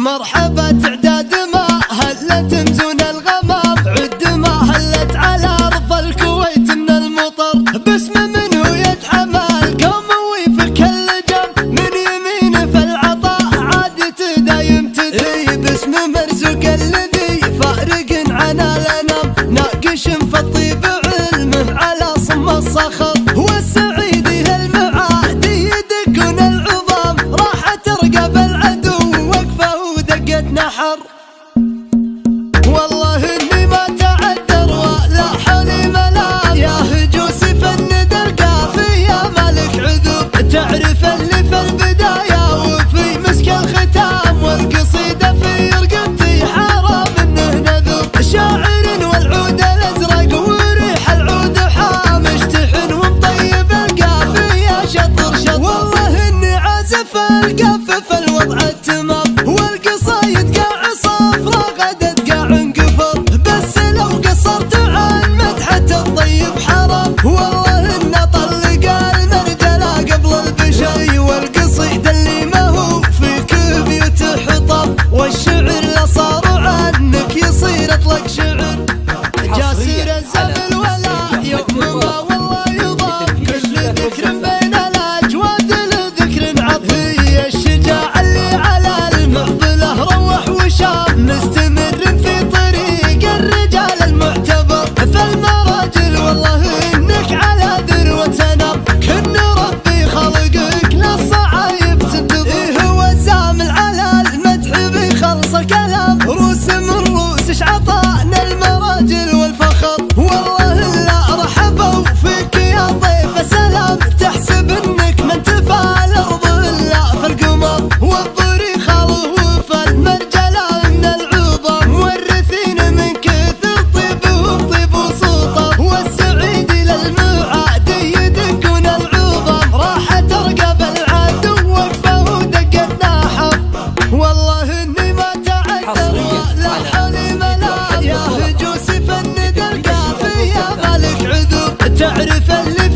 مرحبا تعداد ما هلت مزون الغمام، عد ما هلت على ارض الكويت من المطر، باسم من هو يتحمل قوموي في كل جنب، من يمين في العطاء عادته دايم تدري، باسم مرزوق الذي فارق عن الانام، ناقش في الطيب علمه على صم الصخر، والسعيد هالمعادي يدقون العظام، راح ترقب العدو وقفه ودقت نحر. والله اني ما تعذر ولا حولي ملام، يا هجوس فند القافية مالك عذر، تعرف اللي في البداية وفي مسك الختام، والقصيدة في رقبتي حرام انه نذر، شاعر والعود الازرق وريح العود حام، اشتحن ومطيب القافية شطر شطر، والله اني عازف القف في الوضع التمام، والقصايد قاع صفرا غدت قاع انقفر، بس لو قصرت عن مدحة الطيب حرام، والله انه طلق المرجلة قبل البشر، والقصيد اللي ما هو فيك بيوت حطام، والشعر اللي صار عنك يصير اطلق شعر، جاسر الزمن ولا يوم ما والله يضام، كل ذكر بين الاجواد لذكر عطية، الشجاع اللي على المعضلة روح وشام، مستمر في طريق الرجال المعتبر، فالمراجل والله انك على ذروة سنام، كن ربي خلقك للصعايب تنتظر، هو الزامل على المدح بخلص الكلام، روس من روسش عطانا المراجل والفخر، والله لا رحبوا فيك يا ضيف سلام، تحسب انك من تفى الارض الا في القمر، والضري خاله وفى المرجله من العظام، مورثين من كثر طيبهم طيب وسطر، والسعيد للمعادي يدقون العظام، راح ترقب العدو وقفه ودقت ناحر. والله اني ما تعذر ولا حولي ملام، يا هجوس فند القافية مالك عذر، تعرف اللي